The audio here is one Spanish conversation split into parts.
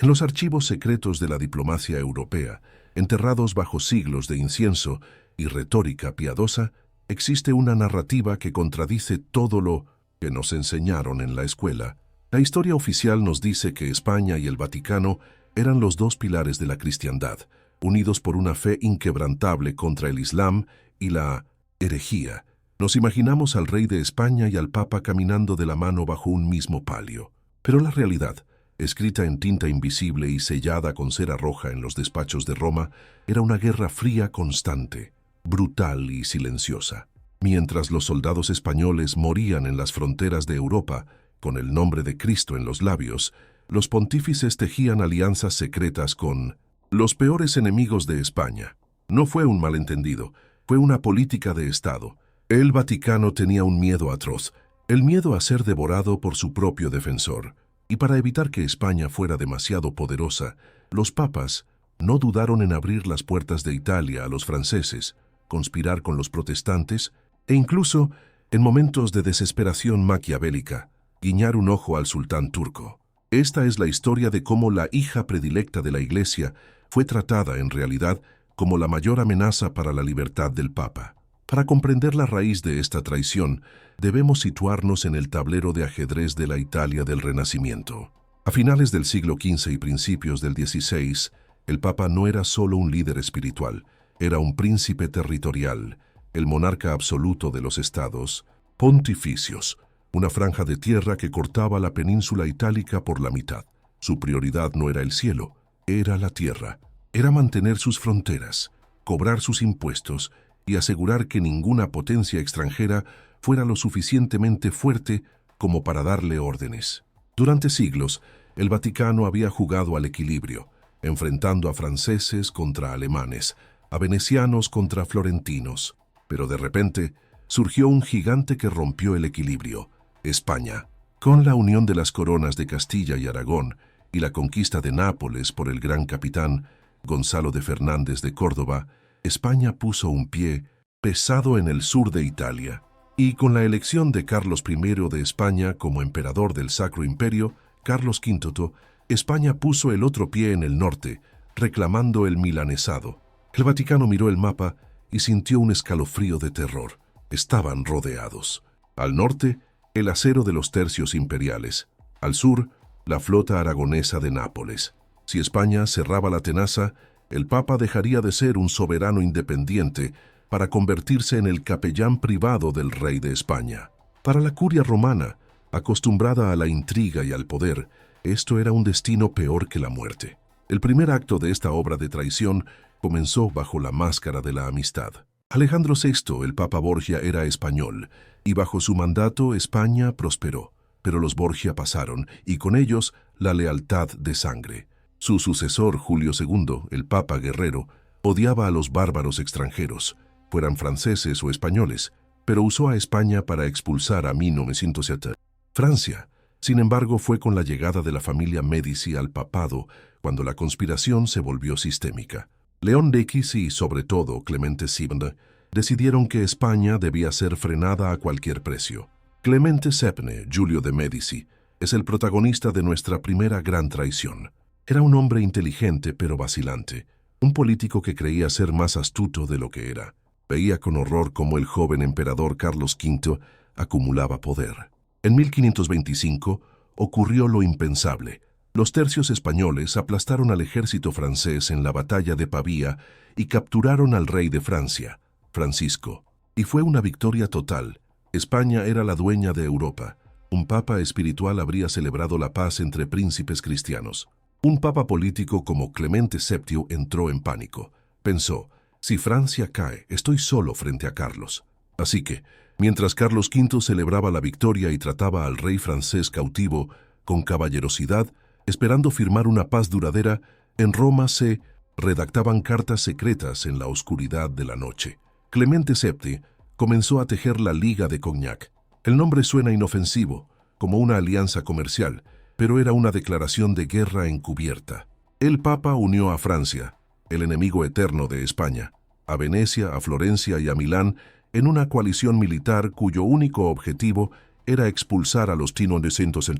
En los archivos secretos de la diplomacia europea, enterrados bajo siglos de incienso y retórica piadosa, existe una narrativa que contradice todo lo que nos enseñaron en la escuela. La historia oficial nos dice que España y el Vaticano eran los dos pilares de la cristiandad, unidos por una fe inquebrantable contra el Islam y la herejía. Nos imaginamos al rey de España y al Papa caminando de la mano bajo un mismo palio. Pero la realidad, escrita en tinta invisible y sellada con cera roja en los despachos de Roma, era una guerra fría constante, brutal y silenciosa. Mientras los soldados españoles morían en las fronteras de Europa, con el nombre de Cristo en los labios, los pontífices tejían alianzas secretas con los peores enemigos de España. No fue un malentendido, fue una política de Estado. El Vaticano tenía un miedo atroz, el miedo a ser devorado por su propio defensor. Y para evitar que España fuera demasiado poderosa, los papas no dudaron en abrir las puertas de Italia a los franceses, conspirar con los protestantes e incluso, en momentos de desesperación maquiavélica, guiñar un ojo al sultán turco. Esta es la historia de cómo la hija predilecta de la Iglesia fue tratada en realidad como la mayor amenaza para la libertad del Papa. Para comprender la raíz de esta traición, debemos situarnos en el tablero de ajedrez de la Italia del Renacimiento. A finales del siglo XV y principios del XVI, el Papa no era solo un líder espiritual, era un príncipe territorial, el monarca absoluto de los estados pontificios, una franja de tierra que cortaba la península itálica por la mitad. Su prioridad no era el cielo, era la tierra, era mantener sus fronteras, cobrar sus impuestos y asegurar que ninguna potencia extranjera fuera lo suficientemente fuerte como para darle órdenes. Durante siglos, el Vaticano había jugado al equilibrio, enfrentando a franceses contra alemanes, a venecianos contra florentinos. Pero de repente, surgió un gigante que rompió el equilibrio: España. Con la unión de las coronas de Castilla y Aragón y la conquista de Nápoles por el gran capitán Gonzalo de Fernández de Córdoba, España puso un pie pesado en el sur de Italia. Y con la elección de Carlos I de España como emperador del Sacro Imperio, Carlos V, España puso el otro pie en el norte, reclamando el milanesado. El Vaticano miró el mapa y sintió un escalofrío de terror. Estaban rodeados. Al norte, el acero de los tercios imperiales. Al sur, la flota aragonesa de Nápoles. Si España cerraba la tenaza, el Papa dejaría de ser un soberano independiente para convertirse en el capellán privado del rey de España. Para la curia romana, acostumbrada a la intriga y al poder, esto era un destino peor que la muerte. El primer acto de esta obra de traición comenzó bajo la máscara de la amistad. Alejandro VI, el Papa Borgia, era español, y bajo su mandato España prosperó. Pero los Borgia pasaron, y con ellos la lealtad de sangre. Su sucesor, Julio II, el Papa guerrero, odiaba a los bárbaros extranjeros, fueran franceses o españoles, pero usó a España para expulsar a 1907. Francia, sin embargo, fue con la llegada de la familia Médici al papado cuando la conspiración se volvió sistémica. León X y, sobre todo, Clemente VII decidieron que España debía ser frenada a cualquier precio. Clemente VII, Giulio de Médici, es el protagonista de nuestra primera gran traición. Era un hombre inteligente pero vacilante, un político que creía ser más astuto de lo que era. Veía con horror cómo el joven emperador Carlos V acumulaba poder. En 1525 ocurrió lo impensable. Los tercios españoles aplastaron al ejército francés en la batalla de Pavía y capturaron al rey de Francia, Francisco. Y fue una victoria total. España era la dueña de Europa. Un papa espiritual habría celebrado la paz entre príncipes cristianos. Un papa político como Clemente VII entró en pánico. Pensó: si Francia cae, estoy solo frente a Carlos. Así que, mientras Carlos V celebraba la victoria y trataba al rey francés cautivo con caballerosidad, esperando firmar una paz duradera, en Roma se redactaban cartas secretas en la oscuridad de la noche. Clemente VII comenzó a tejer la Liga de Cognac. El nombre suena inofensivo, como una alianza comercial, pero era una declaración de guerra encubierta. El Papa unió a Francia, el enemigo eterno de España, a Venecia, a Florencia y a Milán, en una coalición militar cuyo único objetivo era expulsar a los tinonecentos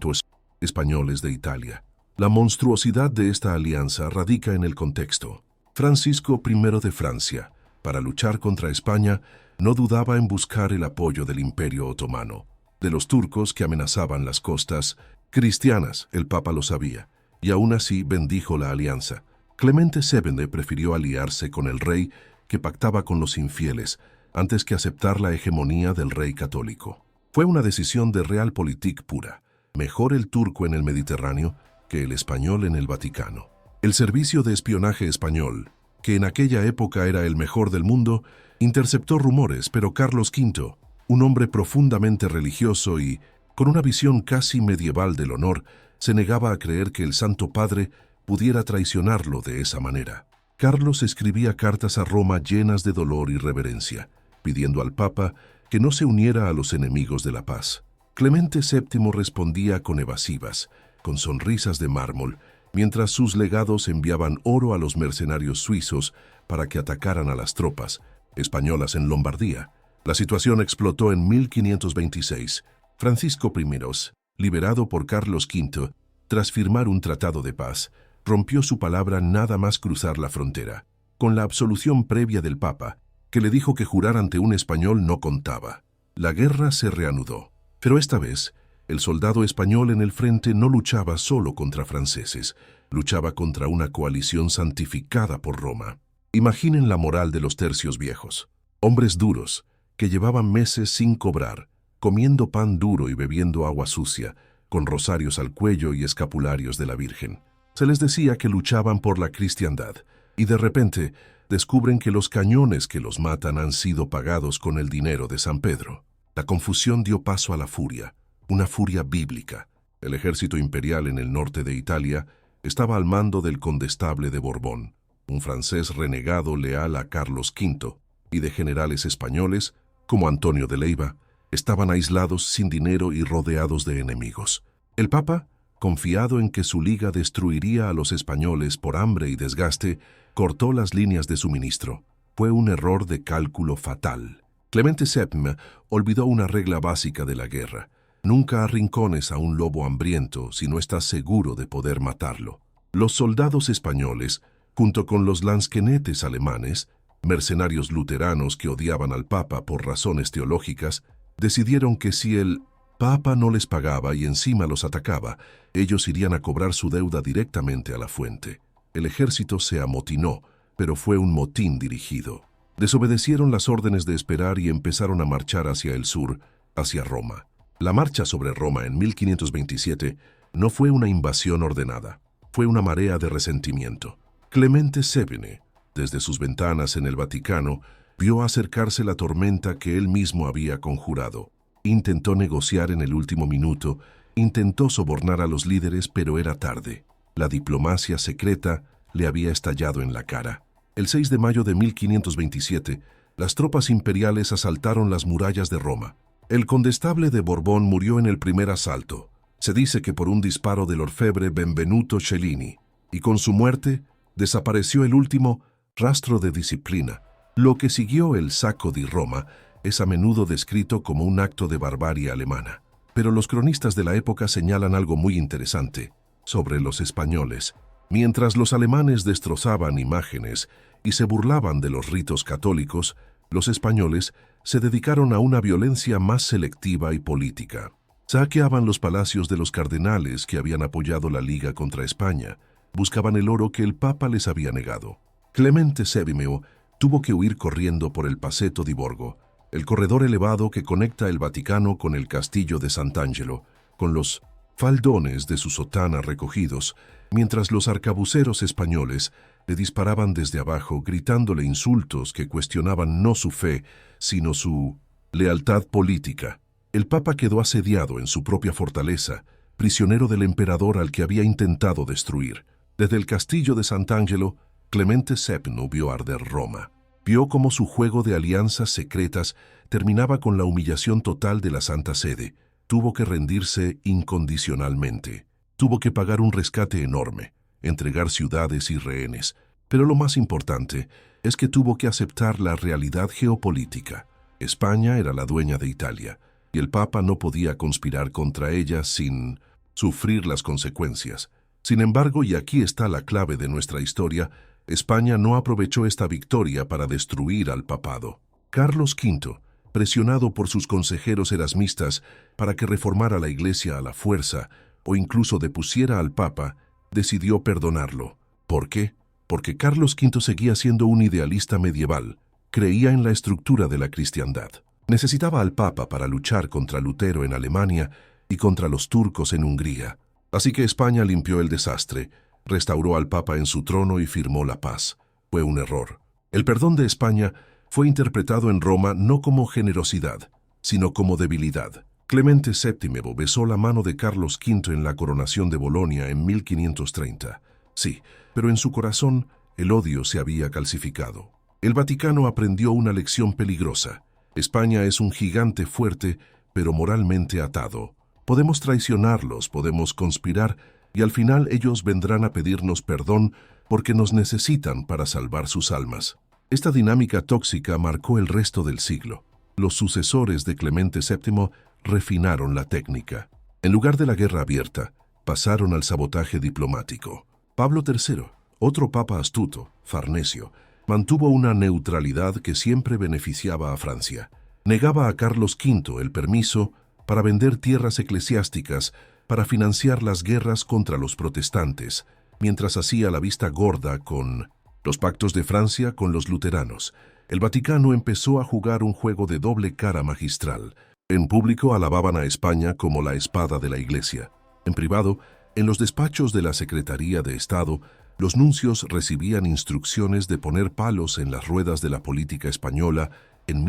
españoles de Italia. La monstruosidad de esta alianza radica en el contexto. Francisco I de Francia, para luchar contra España, no dudaba en buscar el apoyo del Imperio Otomano, de los turcos que amenazaban las costas cristianas. El Papa lo sabía, y aún así bendijo la alianza. Clemente VII prefirió aliarse con el rey que pactaba con los infieles, antes que aceptar la hegemonía del rey católico. Fue una decisión de realpolitik pura. Mejor el turco en el Mediterráneo que el español en el Vaticano. El servicio de espionaje español, que en aquella época era el mejor del mundo, interceptó rumores, pero Carlos V, un hombre profundamente religioso y con una visión casi medieval del honor, se negaba a creer que el Santo Padre pudiera traicionarlo de esa manera. Carlos escribía cartas a Roma llenas de dolor y reverencia, pidiendo al Papa que no se uniera a los enemigos de la paz. Clemente VII respondía con evasivas, con sonrisas de mármol, mientras sus legados enviaban oro a los mercenarios suizos para que atacaran a las tropas españolas en Lombardía. La situación explotó en 1526. Francisco I, liberado por Carlos V, tras firmar un tratado de paz, rompió su palabra nada más cruzar la frontera, con la absolución previa del Papa, que le dijo que jurar ante un español no contaba. La guerra se reanudó, pero esta vez, el soldado español en el frente no luchaba solo contra franceses, luchaba contra una coalición santificada por Roma. Imaginen la moral de los tercios viejos, hombres duros, que llevaban meses sin cobrar, comiendo pan duro y bebiendo agua sucia, con rosarios al cuello y escapularios de la Virgen. Se les decía que luchaban por la cristiandad, y de repente descubren que los cañones que los matan han sido pagados con el dinero de San Pedro. La confusión dio paso a la furia, una furia bíblica. El ejército imperial en el norte de Italia estaba al mando del condestable de Borbón, un francés renegado leal a Carlos V, y de generales españoles, como Antonio de Leiva, estaban aislados sin dinero y rodeados de enemigos. El Papa, confiado en que su liga destruiría a los españoles por hambre y desgaste, cortó las líneas de suministro. Fue un error de cálculo fatal. Clemente VII olvidó una regla básica de la guerra. Nunca arrincones a un lobo hambriento si no estás seguro de poder matarlo. Los soldados españoles, junto con los lansquenetes alemanes, mercenarios luteranos que odiaban al Papa por razones teológicas, decidieron que si el Papa no les pagaba y encima los atacaba, ellos irían a cobrar su deuda directamente a la fuente. El ejército se amotinó, pero fue un motín dirigido. Desobedecieron las órdenes de esperar y empezaron a marchar hacia el sur, hacia Roma. La marcha sobre Roma en 1527 no fue una invasión ordenada, fue una marea de resentimiento. Clemente VII, desde sus ventanas en el Vaticano, vio acercarse la tormenta que él mismo había conjurado. Intentó negociar en el último minuto, intentó sobornar a los líderes, pero era tarde. La diplomacia secreta le había estallado en la cara. El 6 de mayo de 1527, las tropas imperiales asaltaron las murallas de Roma. El condestable de Borbón murió en el primer asalto. Se dice que por un disparo del orfebre Benvenuto Cellini, y con su muerte desapareció el último rastro de disciplina. Lo que siguió el saco de Roma es a menudo descrito como un acto de barbarie alemana. Pero los cronistas de la época señalan algo muy interesante sobre los españoles. Mientras los alemanes destrozaban imágenes y se burlaban de los ritos católicos, los españoles se dedicaron a una violencia más selectiva y política. Saqueaban los palacios de los cardenales que habían apoyado la Liga contra España, buscaban el oro que el Papa les había negado. Clemente VII tuvo que huir corriendo por el Paseto di Borgo, el corredor elevado que conecta el Vaticano con el castillo de Sant'Angelo, con los faldones de su sotana recogidos, mientras los arcabuceros españoles le disparaban desde abajo, gritándole insultos que cuestionaban no su fe, sino su lealtad política. El Papa quedó asediado en su propia fortaleza, prisionero del emperador al que había intentado destruir. Desde el castillo de Sant'Angelo, Clemente VII vio arder Roma. Vio cómo su juego de alianzas secretas terminaba con la humillación total de la Santa Sede. Tuvo que rendirse incondicionalmente. Tuvo que pagar un rescate enorme, entregar ciudades y rehenes. Pero lo más importante es que tuvo que aceptar la realidad geopolítica. España era la dueña de Italia, y el Papa no podía conspirar contra ella sin sufrir las consecuencias. Sin embargo, y aquí está la clave de nuestra historia, España no aprovechó esta victoria para destruir al papado. Carlos V, presionado por sus consejeros erasmistas para que reformara la Iglesia a la fuerza o incluso depusiera al Papa, decidió perdonarlo. ¿Por qué? Porque Carlos V seguía siendo un idealista medieval, creía en la estructura de la cristiandad. Necesitaba al Papa para luchar contra Lutero en Alemania y contra los turcos en Hungría. Así que España limpió el desastre, restauró al Papa en su trono y firmó la paz. Fue un error. El perdón de España fue interpretado en Roma no como generosidad, sino como debilidad. Clemente VII besó la mano de Carlos V en la coronación de Bolonia en 1530. Sí, pero en su corazón el odio se había calcificado. El Vaticano aprendió una lección peligrosa. España es un gigante fuerte, pero moralmente atado. Podemos traicionarlos, podemos conspirar, y al final ellos vendrán a pedirnos perdón porque nos necesitan para salvar sus almas. Esta dinámica tóxica marcó el resto del siglo. Los sucesores de Clemente VII refinaron la técnica. En lugar de la guerra abierta, pasaron al sabotaje diplomático. Pablo III, otro papa astuto, Farnesio, mantuvo una neutralidad que siempre beneficiaba a Francia. Negaba a Carlos V el permiso para vender tierras eclesiásticas para financiar las guerras contra los protestantes, mientras hacía la vista gorda con los pactos de Francia con los luteranos. El Vaticano empezó a jugar un juego de doble cara magistral. En público alababan a España como la espada de la Iglesia. En privado, en los despachos de la Secretaría de Estado, los nuncios recibían instrucciones de poner palos en las ruedas de la política española en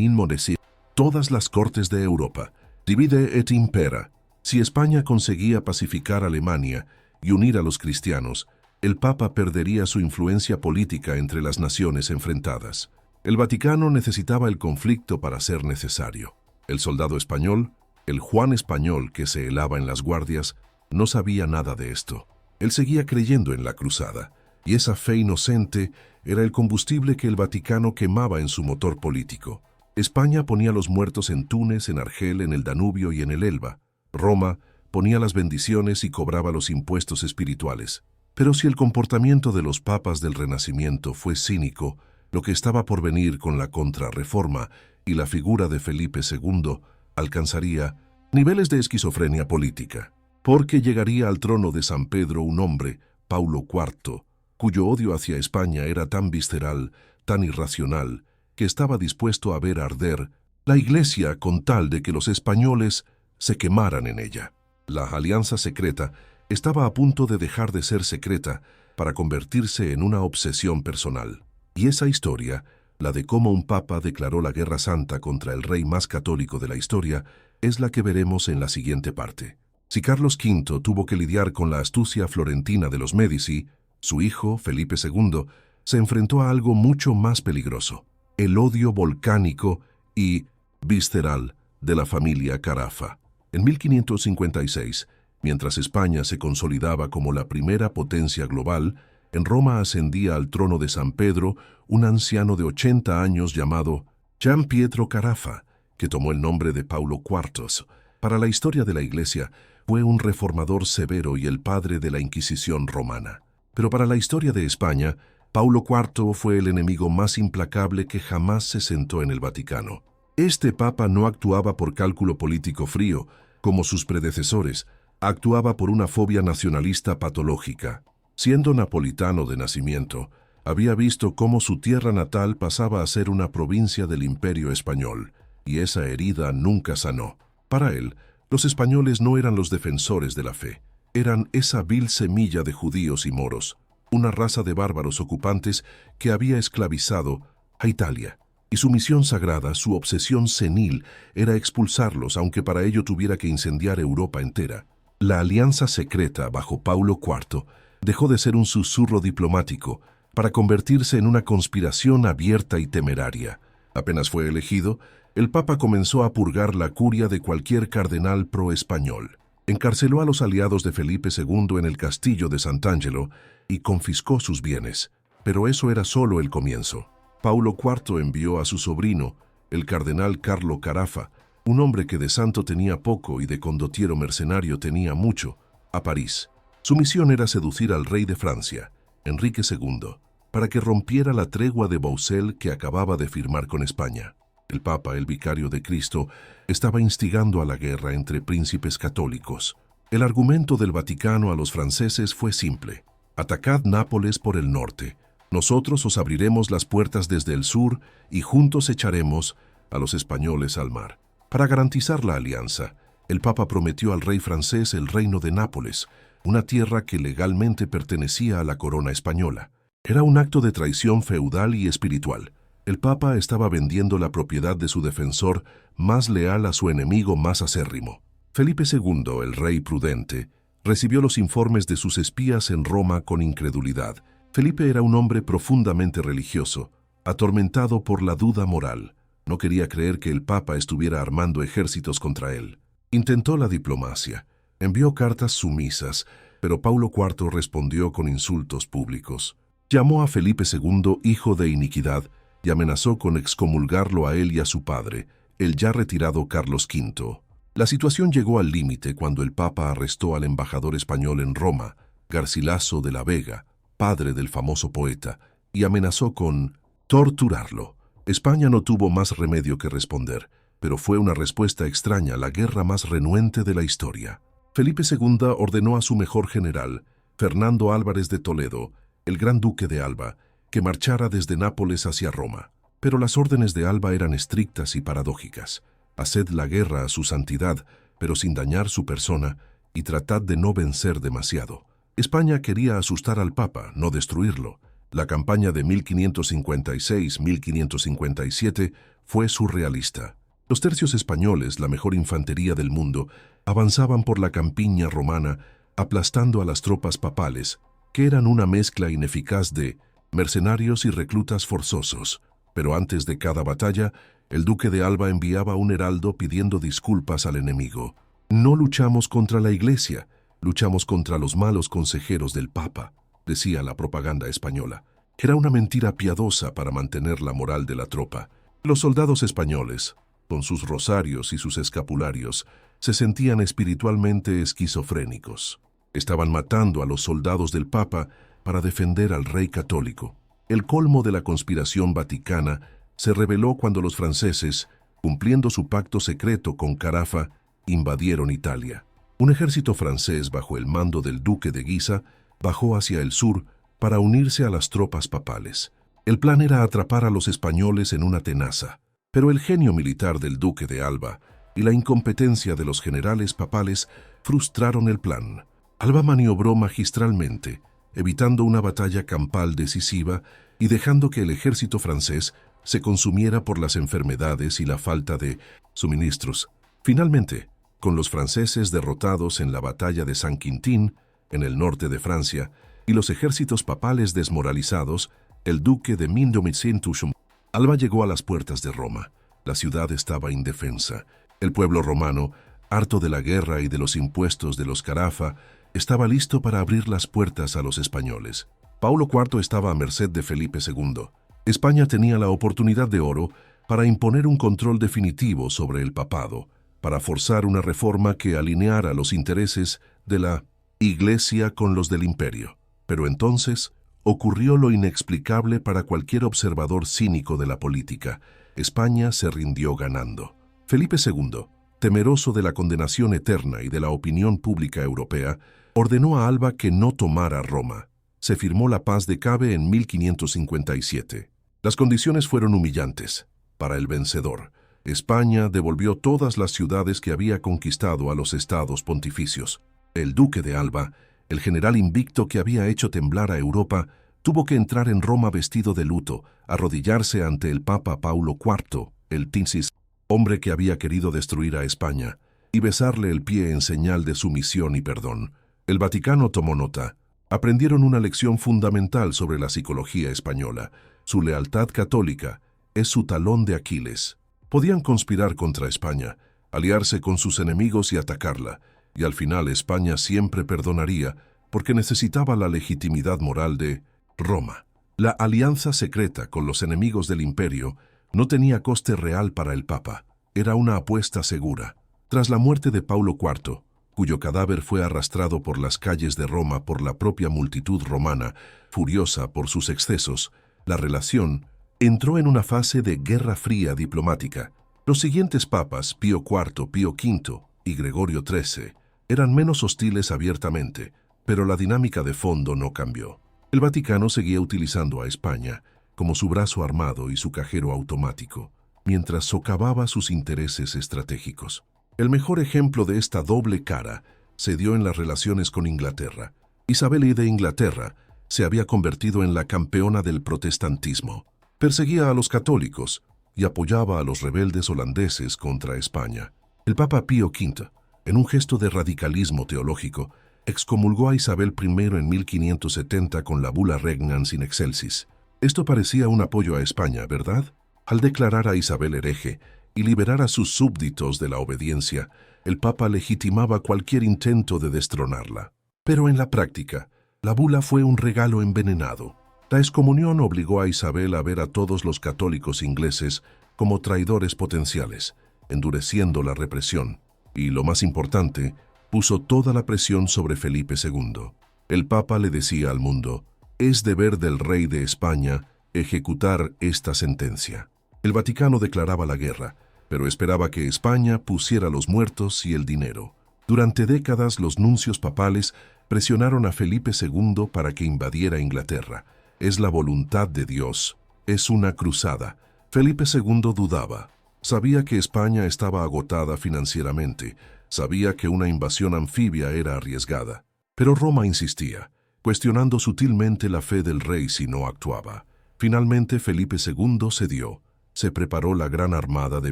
todas las cortes de Europa. Divide et impera. Si España conseguía pacificar Alemania y unir a los cristianos, el Papa perdería su influencia política entre las naciones enfrentadas. El Vaticano necesitaba el conflicto para ser necesario. El soldado español, el Juan español que se helaba en las guardias, no sabía nada de esto. Él seguía creyendo en la cruzada, y esa fe inocente era el combustible que el Vaticano quemaba en su motor político. España ponía los muertos en Túnez, en Argel, en el Danubio y en el Elba. Roma ponía las bendiciones y cobraba los impuestos espirituales. Pero si el comportamiento de los papas del Renacimiento fue cínico, lo que estaba por venir con la Contrarreforma y la figura de Felipe II alcanzaría niveles de esquizofrenia política. Porque llegaría al trono de San Pedro un hombre, Paulo IV, cuyo odio hacia España era tan visceral, tan irracional, que estaba dispuesto a ver arder la Iglesia con tal de que los españoles se quemaran en ella. La alianza secreta estaba a punto de dejar de ser secreta para convertirse en una obsesión personal. Y esa historia, la de cómo un papa declaró la guerra santa contra el rey más católico de la historia, es la que veremos en la siguiente parte. Si Carlos V tuvo que lidiar con la astucia florentina de los Médici, su hijo, Felipe II, se enfrentó a algo mucho más peligroso: el odio volcánico y visceral de la familia Carafa. En 1556, mientras España se consolidaba como la primera potencia global, en Roma ascendía al trono de San Pedro un anciano de 80 años llamado Gian Pietro Carafa, que tomó el nombre de Paulo IV. Para la historia de la Iglesia, fue un reformador severo y el padre de la Inquisición romana. Pero para la historia de España, Paulo IV fue el enemigo más implacable que jamás se sentó en el Vaticano. Este papa no actuaba por cálculo político frío, como sus predecesores, actuaba por una fobia nacionalista patológica. Siendo napolitano de nacimiento, había visto cómo su tierra natal pasaba a ser una provincia del Imperio Español, y esa herida nunca sanó. Para él, los españoles no eran los defensores de la fe, eran esa vil semilla de judíos y moros, una raza de bárbaros ocupantes que había esclavizado a Italia. Y su misión sagrada, su obsesión senil, era expulsarlos, aunque para ello tuviera que incendiar Europa entera. La alianza secreta bajo Paulo IV dejó de ser un susurro diplomático para convertirse en una conspiración abierta y temeraria. Apenas fue elegido, el Papa comenzó a purgar la curia de cualquier cardenal pro-español. Encarceló a los aliados de Felipe II en el castillo de Sant'Angelo y confiscó sus bienes. Pero eso era solo el comienzo. Paulo IV envió a su sobrino, el cardenal Carlo Carafa, un hombre que de santo tenía poco y de condottiero mercenario tenía mucho, a París. Su misión era seducir al rey de Francia, Enrique II, para que rompiera la tregua de Baucel que acababa de firmar con España. El Papa, el vicario de Cristo, estaba instigando a la guerra entre príncipes católicos. El argumento del Vaticano a los franceses fue simple: atacad Nápoles por el norte. Nosotros os abriremos las puertas desde el sur y juntos echaremos a los españoles al mar. Para garantizar la alianza, el Papa prometió al rey francés el reino de Nápoles, una tierra que legalmente pertenecía a la corona española. Era un acto de traición feudal y espiritual. El Papa estaba vendiendo la propiedad de su defensor más leal a su enemigo más acérrimo. Felipe II, el rey prudente, recibió los informes de sus espías en Roma con incredulidad. Felipe era un hombre profundamente religioso, atormentado por la duda moral. No quería creer que el Papa estuviera armando ejércitos contra él. Intentó la diplomacia, envió cartas sumisas, pero Paulo IV respondió con insultos públicos. Llamó a Felipe II hijo de iniquidad y amenazó con excomulgarlo a él y a su padre, el ya retirado Carlos V. La situación llegó al límite cuando el Papa arrestó al embajador español en Roma, Garcilaso de la Vega, padre del famoso poeta, y amenazó con torturarlo. España no tuvo más remedio que responder, pero fue una respuesta extraña a la guerra más renuente de la historia. Felipe II ordenó a su mejor general, Fernando Álvarez de Toledo, el gran duque de Alba, que marchara desde Nápoles hacia Roma. Pero las órdenes de Alba eran estrictas y paradójicas. Haced la guerra a su santidad, pero sin dañar su persona, y tratad de no vencer demasiado. España quería asustar al Papa, no destruirlo. La campaña de 1556-1557 fue surrealista. Los tercios españoles, la mejor infantería del mundo, avanzaban por la campiña romana, aplastando a las tropas papales, que eran una mezcla ineficaz de mercenarios y reclutas forzosos. Pero antes de cada batalla, el duque de Alba enviaba un heraldo pidiendo disculpas al enemigo. No luchamos contra la Iglesia, luchamos contra los malos consejeros del Papa, decía la propaganda española. Era una mentira piadosa para mantener la moral de la tropa. Los soldados españoles, con sus rosarios y sus escapularios, se sentían espiritualmente esquizofrénicos. Estaban matando a los soldados del Papa para defender al rey católico. El colmo de la conspiración vaticana se reveló cuando los franceses, cumpliendo su pacto secreto con Carafa, invadieron Italia. Un ejército francés bajo el mando del duque de Guisa bajó hacia el sur para unirse a las tropas papales. El plan era atrapar a los españoles en una tenaza, pero el genio militar del duque de Alba y la incompetencia de los generales papales frustraron el plan. Alba maniobró magistralmente, evitando una batalla campal decisiva y dejando que el ejército francés se consumiera por las enfermedades y la falta de suministros. Finalmente, con los franceses derrotados en la batalla de Saint-Quentin, en el norte de Francia, y los ejércitos papales desmoralizados, el duque de Mindomizin-Tuchum, Alba llegó a las puertas de Roma. La ciudad estaba indefensa. El pueblo romano, harto de la guerra y de los impuestos de los Carafa, estaba listo para abrir las puertas a los españoles. Paulo IV estaba a merced de Felipe II. España tenía la oportunidad de oro para imponer un control definitivo sobre el papado, para forzar una reforma que alineara los intereses de la Iglesia con los del imperio. Pero entonces ocurrió lo inexplicable para cualquier observador cínico de la política. España se rindió ganando. Felipe II, temeroso de la condenación eterna y de la opinión pública europea, ordenó a Alba que no tomara Roma. Se firmó la paz de Cabe en 1557. Las condiciones fueron humillantes. Para el vencedor, España devolvió todas las ciudades que había conquistado a los estados pontificios. El duque de Alba, el general invicto que había hecho temblar a Europa, tuvo que entrar en Roma vestido de luto, arrodillarse ante el Papa Paulo IV, el Tinsis, hombre que había querido destruir a España, y besarle el pie en señal de sumisión y perdón. El Vaticano tomó nota. Aprendieron una lección fundamental sobre la psicología española. Su lealtad católica es su talón de Aquiles. Podían conspirar contra España, aliarse con sus enemigos y atacarla, y al final España siempre perdonaría porque necesitaba la legitimidad moral de Roma. La alianza secreta con los enemigos del imperio no tenía coste real para el Papa. Era una apuesta segura. Tras la muerte de Paulo IV, cuyo cadáver fue arrastrado por las calles de Roma por la propia multitud romana, furiosa por sus excesos, la relación entró en una fase de guerra fría diplomática. Los siguientes papas, Pío IV, Pío V y Gregorio XIII, eran menos hostiles abiertamente, pero la dinámica de fondo no cambió. El Vaticano seguía utilizando a España como su brazo armado y su cajero automático, mientras socavaba sus intereses estratégicos. El mejor ejemplo de esta doble cara se dio en las relaciones con Inglaterra. Isabel I de Inglaterra se había convertido en la campeona del protestantismo. Perseguía a los católicos y apoyaba a los rebeldes holandeses contra España. El Papa Pío V, en un gesto de radicalismo teológico, excomulgó a Isabel I en 1570 con la bula Regnans in Excelsis. Esto parecía un apoyo a España, ¿verdad? Al declarar a Isabel hereje y liberar a sus súbditos de la obediencia, el Papa legitimaba cualquier intento de destronarla. Pero en la práctica, la bula fue un regalo envenenado. La excomunión obligó a Isabel a ver a todos los católicos ingleses como traidores potenciales, endureciendo la represión. Y, lo más importante, puso toda la presión sobre Felipe II. El Papa le decía al mundo: es deber del rey de España ejecutar esta sentencia. El Vaticano declaraba la guerra, pero esperaba que España pusiera los muertos y el dinero. Durante décadas los nuncios papales presionaron a Felipe II para que invadiera Inglaterra. Es la voluntad de Dios. Es una cruzada. Felipe II dudaba. Sabía que España estaba agotada financieramente. Sabía que una invasión anfibia era arriesgada. Pero Roma insistía, cuestionando sutilmente la fe del rey si no actuaba. Finalmente Felipe II cedió. Se preparó la Gran Armada de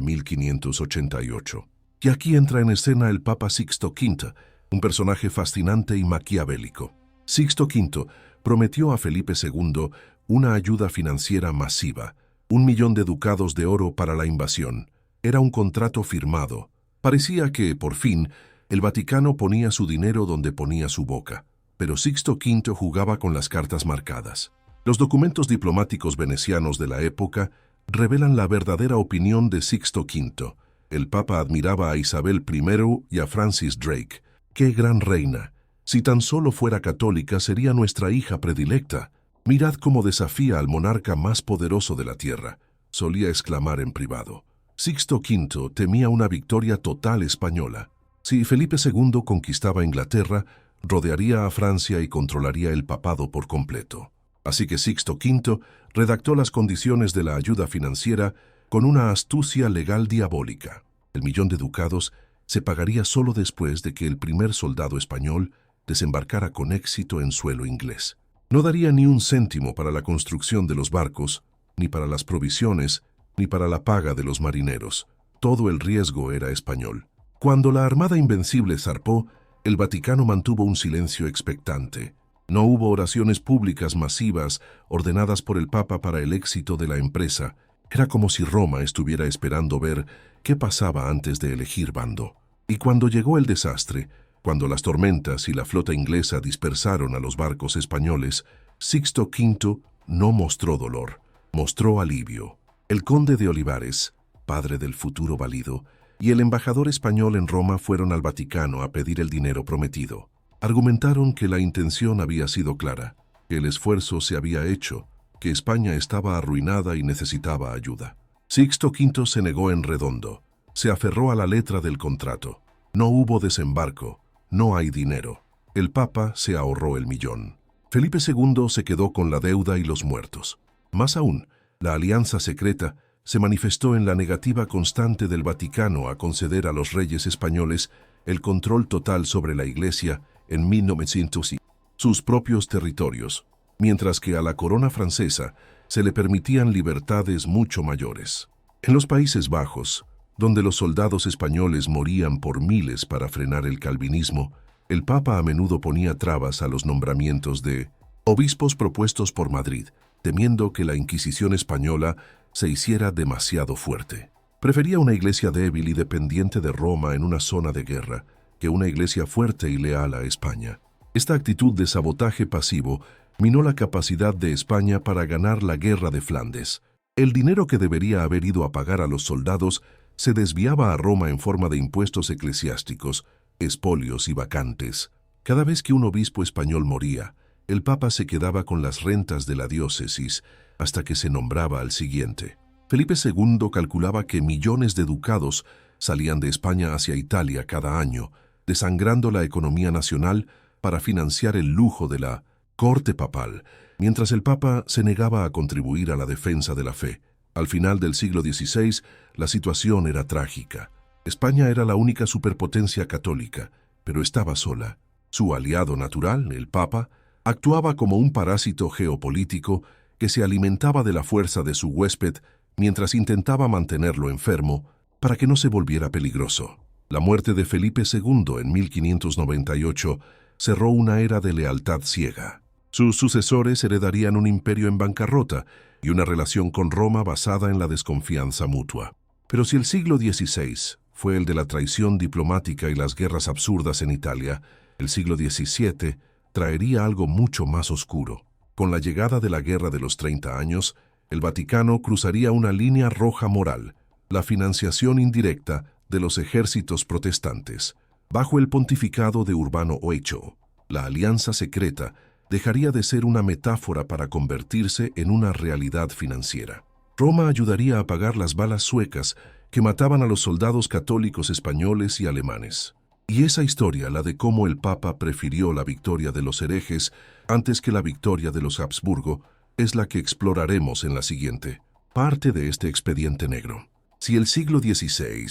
1588. Y aquí entra en escena el Papa Sixto V, un personaje fascinante y maquiavélico. Sixto V prometió a Felipe II una ayuda financiera masiva, 1.000.000 de ducados de oro para la invasión. Era un contrato firmado. Parecía que, por fin, el Vaticano ponía su dinero donde ponía su boca. Pero Sixto V jugaba con las cartas marcadas. Los documentos diplomáticos venecianos de la época revelan la verdadera opinión de Sixto V. El Papa admiraba a Isabel I y a Francis Drake. ¡Qué gran reina! Si tan solo fuera católica, sería nuestra hija predilecta. Mirad cómo desafía al monarca más poderoso de la tierra, solía exclamar en privado. Sixto V temía una victoria total española. Si Felipe II conquistaba Inglaterra, rodearía a Francia y controlaría el papado por completo. Así que Sixto V redactó las condiciones de la ayuda financiera con una astucia legal diabólica. El 1.000.000 de ducados se pagaría solo después de que el primer soldado español desembarcara con éxito en suelo inglés. No daría ni un céntimo para la construcción de los barcos, ni para las provisiones, ni para la paga de los marineros. Todo el riesgo era español. Cuando la Armada Invencible zarpó, el Vaticano mantuvo un silencio expectante. No hubo oraciones públicas masivas ordenadas por el Papa para el éxito de la empresa. Era como si Roma estuviera esperando ver qué pasaba antes de elegir bando. Y cuando llegó el desastre, cuando las tormentas y la flota inglesa dispersaron a los barcos españoles, Sixto V no mostró dolor, mostró alivio. El conde de Olivares, padre del futuro valido, y el embajador español en Roma fueron al Vaticano a pedir el dinero prometido. Argumentaron que la intención había sido clara, que el esfuerzo se había hecho, que España estaba arruinada y necesitaba ayuda. Sixto V se negó en redondo, se aferró a la letra del contrato. No hubo desembarco, no hay dinero. El Papa se ahorró el 1.000.000. Felipe II se quedó con la deuda y los muertos. Más aún, la alianza secreta se manifestó en la negativa constante del Vaticano a conceder a los reyes españoles el control total sobre la Iglesia en 1900 y sus propios territorios, mientras que a la corona francesa se le permitían libertades mucho mayores. En los Países Bajos, donde los soldados españoles morían por miles para frenar el calvinismo, el Papa a menudo ponía trabas a los nombramientos de obispos propuestos por Madrid, temiendo que la Inquisición española se hiciera demasiado fuerte. Prefería una iglesia débil y dependiente de Roma en una zona de guerra que una iglesia fuerte y leal a España. Esta actitud de sabotaje pasivo minó la capacidad de España para ganar la guerra de Flandes. El dinero que debería haber ido a pagar a los soldados se desviaba a Roma en forma de impuestos eclesiásticos, espolios y vacantes. Cada vez que un obispo español moría, el Papa se quedaba con las rentas de la diócesis hasta que se nombraba al siguiente. Felipe II calculaba que millones de ducados salían de España hacia Italia cada año, desangrando la economía nacional para financiar el lujo de la corte papal, mientras el Papa se negaba a contribuir a la defensa de la fe. Al final del siglo XVI, la situación era trágica. España era la única superpotencia católica, pero estaba sola. Su aliado natural, el Papa, actuaba como un parásito geopolítico que se alimentaba de la fuerza de su huésped mientras intentaba mantenerlo enfermo para que no se volviera peligroso. La muerte de Felipe II en 1598 cerró una era de lealtad ciega. Sus sucesores heredarían un imperio en bancarrota y una relación con Roma basada en la desconfianza mutua. Pero si el siglo XVI fue el de la traición diplomática y las guerras absurdas en Italia, el siglo XVII traería algo mucho más oscuro. Con la llegada de la Guerra de los 30 años, el Vaticano cruzaría una línea roja moral, la financiación indirecta de los ejércitos protestantes. Bajo el pontificado de Urbano VIII, la alianza secreta dejaría de ser una metáfora para convertirse en una realidad financiera. Roma ayudaría a pagar las balas suecas que mataban a los soldados católicos españoles y alemanes. Y esa historia, la de cómo el Papa prefirió la victoria de los herejes antes que la victoria de los Habsburgo, es la que exploraremos en la siguiente parte de este expediente negro. Si el siglo XVI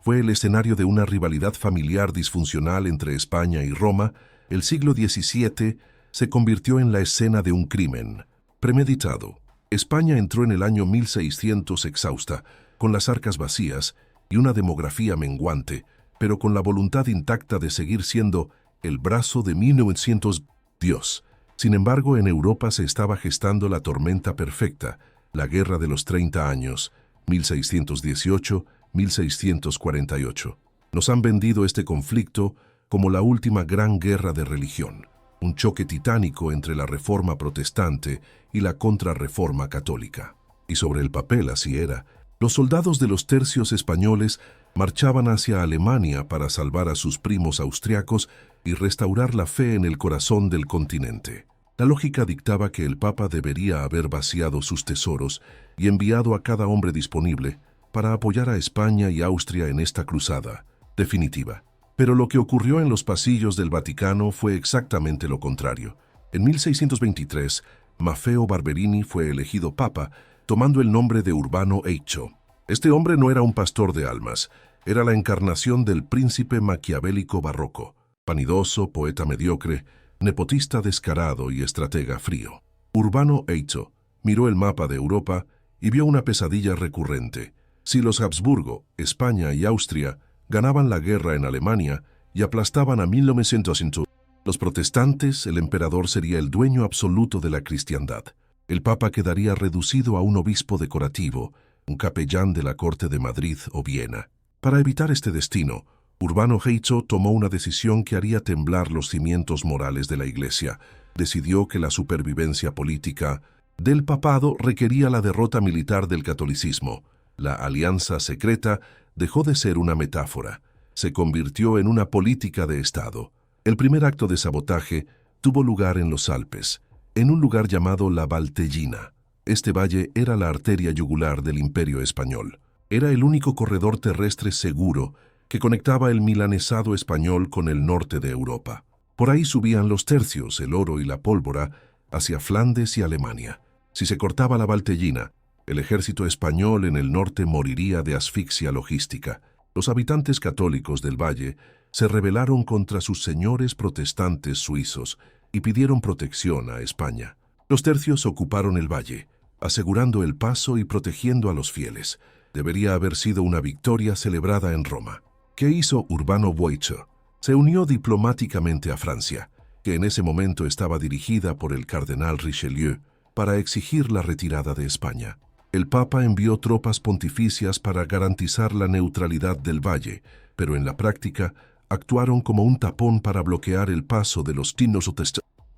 fue el escenario de una rivalidad familiar disfuncional entre España y Roma, el siglo XVII se convirtió en la escena de un crimen premeditado. España entró en el año 1600 exhausta, con las arcas vacías y una demografía menguante, pero con la voluntad intacta de seguir siendo el brazo de 1900 Dios. Sin embargo, en Europa se estaba gestando la tormenta perfecta, la Guerra de los 30 años, 1618-1648. Nos han vendido este conflicto como la última gran guerra de religión, un choque titánico entre la Reforma protestante y la Contrarreforma católica. Y sobre el papel así era. Los soldados de los tercios españoles marchaban hacia Alemania para salvar a sus primos austriacos y restaurar la fe en el corazón del continente. La lógica dictaba que el Papa debería haber vaciado sus tesoros y enviado a cada hombre disponible para apoyar a España y Austria en esta cruzada definitiva. Pero lo que ocurrió en los pasillos del Vaticano fue exactamente lo contrario. En 1623, Maffeo Barberini fue elegido Papa, tomando el nombre de Urbano VIII. Este hombre no era un pastor de almas, era la encarnación del príncipe maquiavélico barroco, vanidoso, poeta mediocre, nepotista descarado y estratega frío. Urbano VIII miró el mapa de Europa y vio una pesadilla recurrente. Si los Habsburgo, España y Austria ganaban la guerra en Alemania y aplastaban a 1900, los protestantes, el emperador sería el dueño absoluto de la cristiandad. El Papa quedaría reducido a un obispo decorativo, un capellán de la corte de Madrid o Viena. Para evitar este destino, Urbano VIII tomó una decisión que haría temblar los cimientos morales de la Iglesia. Decidió que la supervivencia política del papado requería la derrota militar del catolicismo. La alianza secreta dejó de ser una metáfora, se convirtió en una política de Estado. El primer acto de sabotaje tuvo lugar en los Alpes, en un lugar llamado la Valtellina. Este valle era la arteria yugular del Imperio Español. Era el único corredor terrestre seguro que conectaba el milanesado español con el norte de Europa. Por ahí subían los tercios, el oro y la pólvora hacia Flandes y Alemania. Si se cortaba la Valtellina, el ejército español en el norte moriría de asfixia logística. Los habitantes católicos del valle se rebelaron contra sus señores protestantes suizos y pidieron protección a España. Los tercios ocuparon el valle, asegurando el paso y protegiendo a los fieles. Debería haber sido una victoria celebrada en Roma. ¿Qué hizo Urbano VIII? Se unió diplomáticamente a Francia, que en ese momento estaba dirigida por el cardenal Richelieu, para exigir la retirada de España. El Papa envió tropas pontificias para garantizar la neutralidad del valle, pero en la práctica actuaron como un tapón para bloquear el paso de los